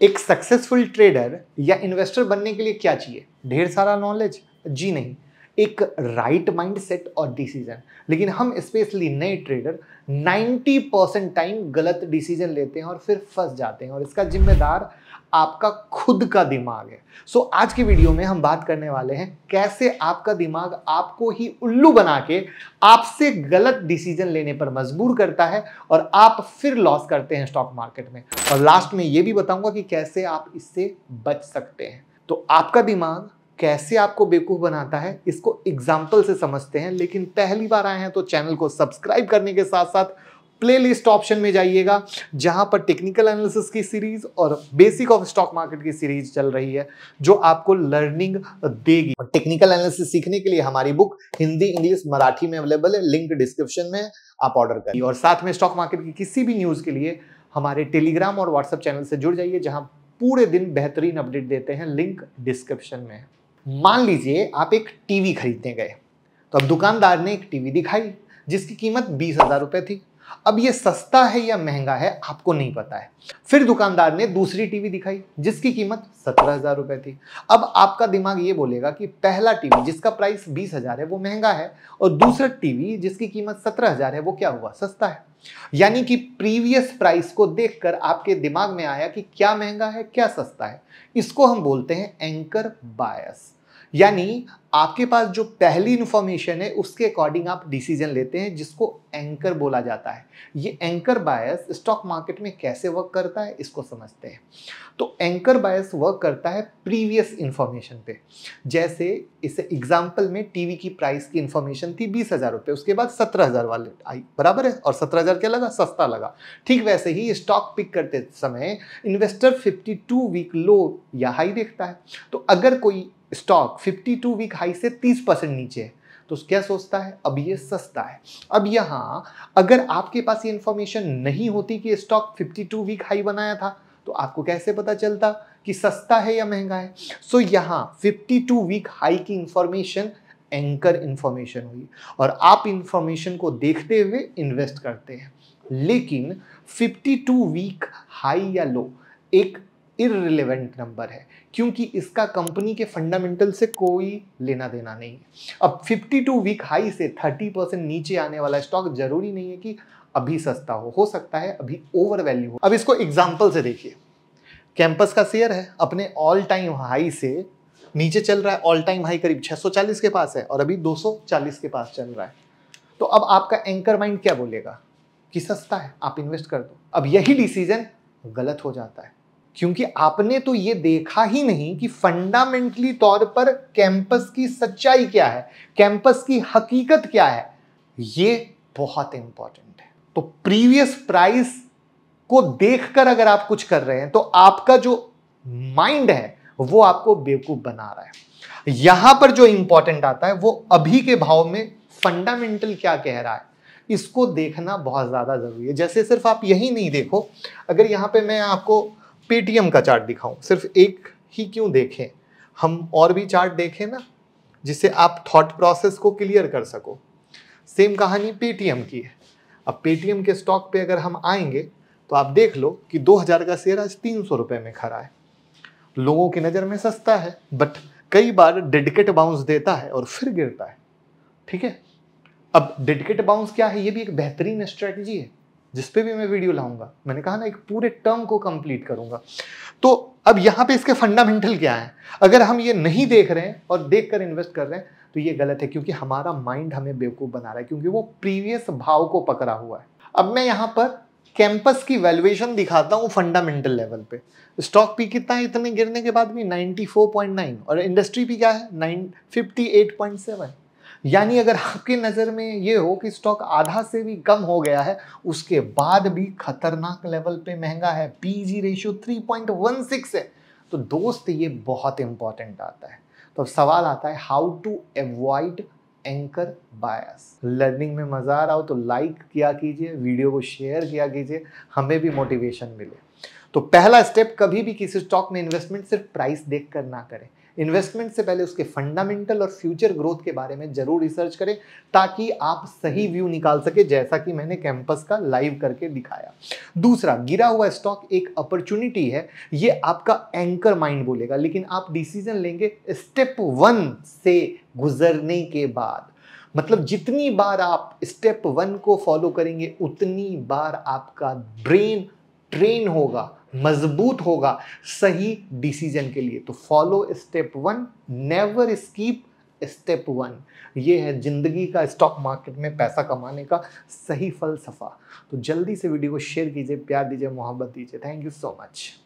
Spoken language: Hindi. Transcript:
एक सक्सेसफुल ट्रेडर या इन्वेस्टर बनने के लिए क्या चाहिए? ढेर सारा नॉलेज? जी नहीं, एक राइट माइंडसेट और डिसीजन। लेकिन हम स्पेशली नए ट्रेडर 90% टाइम गलत डिसीजन लेते हैं और फिर फंस जाते हैं, और इसका जिम्मेदार आपका खुद का दिमाग है। सो आज की वीडियो में हम बात करने वाले हैं कैसे आपका दिमाग आपको ही उल्लू बना के आपसे गलत डिसीजन लेने पर मजबूर करता है और आप फिर लॉस करते हैं स्टॉक मार्केट में। और लास्ट में यह भी बताऊंगा कि कैसे आप इससे बच सकते हैं। तो आपका दिमाग कैसे आपको बेवकूफ बनाता है, इसको एग्जाम्पल से समझते हैं। लेकिन पहली बार आए हैं तो चैनल को सब्सक्राइब करने के साथ साथ प्लेलिस्ट ऑप्शन में जाइएगा, जहां पर टेक्निकल एनालिसिस की सीरीज और बेसिक ऑफ स्टॉक मार्केट की सीरीज चल रही है, जो आपको लर्निंग देगी। टेक्निकल एनालिसिस सीखने के लिए हमारी बुक हिंदी, इंग्लिश, मराठी में अवेलेबल है, लिंक डिस्क्रिप्शन में, आप ऑर्डर करिए। और साथ में स्टॉक मार्केट की किसी भी न्यूज के लिए हमारे टेलीग्राम और व्हाट्सएप चैनल से जुड़ जाइए, जहां पूरे दिन बेहतरीन अपडेट देते हैं, लिंक डिस्क्रिप्शन में है। मान लीजिए आप एक टीवी खरीदने गए, तो अब दुकानदार ने एक टीवी दिखाई जिसकी कीमत 20,000 रुपए थी। अब ये सस्ता है या महंगा है आपको नहीं पता है। फिर दुकानदार ने दूसरी टीवी दिखाई जिसकी कीमत 17,000 रुपए थी। अब आपका दिमाग ये बोलेगा कि पहला टीवी जिसका प्राइस 20,000 है वो महंगा है, और दूसरा टीवी जिसकी कीमत 17,000 है वो क्या हुआ? सस्ता है। यानी कि प्रीवियस प्राइस को देखकर आपके दिमाग में आया कि क्या महंगा है, क्या सस्ता है। इसको हम बोलते हैं एंकर बायस। यानी आपके पास जो पहली इंफॉर्मेशन है उसके अकॉर्डिंग आप डिसीजन लेते हैं, जिसको एंकर बोला जाता है। ये एंकर बायस स्टॉक मार्केट में कैसे वर्क करता है इसको समझते हैं। तो एंकर बायस वर्क करता है प्रीवियस इंफॉर्मेशन पे। जैसे इस एग्जांपल में टीवी की प्राइस की इंफॉर्मेशन थी 20,000 रुपए, उसके बाद 17,000 वाले आई, बराबर है, और 17,000 क्या लगा? सस्ता लगा। ठीक वैसे ही स्टॉक पिक करते समय इन्वेस्टर 52 वीक लो या हाई देखता है। तो अगर कोई स्टॉक 52 वीक हाई से 30% नीचे है तो क्या सोचता है? अब ये सस्ता है। अब यहां अगर आपके पास ये इंफॉर्मेशन नहीं होती कि स्टॉक 52 वीक हाई बनाया था, तो आपको कैसे पता चलता कि सस्ता है या महंगा है? सो यहां 52 वीक हाई की इंफॉर्मेशन एंकर इंफॉर्मेशन हुई, और आप इंफॉर्मेशन को देखते हुए इन्वेस्ट करते हैं। लेकिन 52 वीक हाई या लो एक इररिलेवेंट नंबर है, क्योंकि इसका कंपनी के फंडामेंटल से कोई लेना देना नहीं है। अब 52 वीक हाई से 30% नीचे आने वाला स्टॉक जरूरी नहीं है कि अभी सस्ता हो सकता है अभी ओवर वैल्यू हो। अब इसको एग्जांपल से देखिए। कैंपस का शेयर है, अपने ऑल टाइम हाई से नीचे चल रहा है। ऑल टाइम हाई करीब 640 के पास है और अभी 240 के पास चल रहा है। तो अब आपका एंकर माइंड क्या बोलेगा? कि सस्ता है, आप इन्वेस्ट कर दो। अब यही डिसीजन गलत हो जाता है, क्योंकि आपने तो ये देखा ही नहीं कि फंडामेंटली तौर पर कैंपस की सच्चाई क्या है, कैंपस की हकीकत क्या है। ये बहुत इंपॉर्टेंट है। तो प्रीवियस प्राइस को देखकर अगर आप कुछ कर रहे हैं तो आपका जो माइंड है वो आपको बेवकूफ बना रहा है। यहां पर जो इंपॉर्टेंट आता है वो अभी के भाव में फंडामेंटल क्या कह रहा है, इसको देखना बहुत ज्यादा जरूरी है। जैसे सिर्फ आप यही नहीं देखो, अगर यहां पे मैं आपको पेटीएम का चार्ट दिखाऊं, सिर्फ एक ही क्यों देखें, हम और भी चार्ट देखें ना, जिससे आप थॉट प्रोसेस को क्लियर कर सको। सेम कहानी पेटीएम की है। अब पेटीएम के स्टॉक पे अगर हम आएंगे तो आप देख लो कि 2000 का शेयर आज 300 रुपए में खड़ा है। लोगों की नजर में सस्ता है, बट कई बार डेडिकेट बाउंस देता है और फिर गिरता है। ठीक है। अब डेडिकेट बाउंस क्या है? ये भी एक बेहतरीन स्ट्रेटजी है, जिसपे भी मैं वीडियो लाऊंगा। मैंने कहा ना, एक पूरे टर्म को कंप्लीट करूंगा। तो अब यहां पे इसके फंडामेंटल क्या है? अगर हम ये नहीं देख रहे हैं और देखकर इन्वेस्ट कर रहे हैं तो ये गलत है, क्योंकि हमारा माइंड हमें बेवकूफ बना रहा है, क्योंकि वो प्रीवियस भाव को पकड़ा हुआ है। अब मैं यहां पर कैंपस की वैल्यूएशन दिखाता हूं फंडामेंटल लेवल पे। स्टॉक पी कितना है इतने गिरने के बाद भी? 94.9, और इंडस्ट्री पी क्या है? 58.7। यानी अगर आपकी नजर में ये हो कि स्टॉक आधा से भी कम हो गया है, उसके बाद भी खतरनाक लेवल पे महंगा है, पीजी रेशियो 3.16 है, तो दोस्त ये बहुत इंपॉर्टेंट आता है। तो अब सवाल आता है, how to avoid anchor bias. Learning में मजा आ रहा हो तो लाइक किया कीजिए, वीडियो को शेयर किया कीजिए, हमें भी मोटिवेशन मिले। तो पहला स्टेप, कभी भी किसी स्टॉक में इन्वेस्टमेंट सिर्फ प्राइस देखकर ना करें। इन्वेस्टमेंट से पहले उसके फंडामेंटल और फ्यूचर ग्रोथ के बारे में जरूर रिसर्च करें ताकि आप सही व्यू निकाल सके, जैसा कि मैंने कैंपस का लाइव करके दिखाया। दूसरा, गिरा हुआ स्टॉक एक अपॉर्चुनिटी है, ये आपका एंकर माइंड बोलेगा, लेकिन आप डिसीजन लेंगे स्टेप 1 से गुजरने के बाद। मतलब जितनी बार आप स्टेप 1 को फॉलो करेंगे उतनी बार आपका ब्रेन ट्रेन होगा, मजबूत होगा सही डिसीजन के लिए। तो follow step 1, never skip step 1। ये है जिंदगी का स्टॉक मार्केट में पैसा कमाने का सही फलसफा। तो जल्दी से वीडियो को शेयर कीजिए, प्यार दीजिए, मोहब्बत दीजिए। Thank you so much.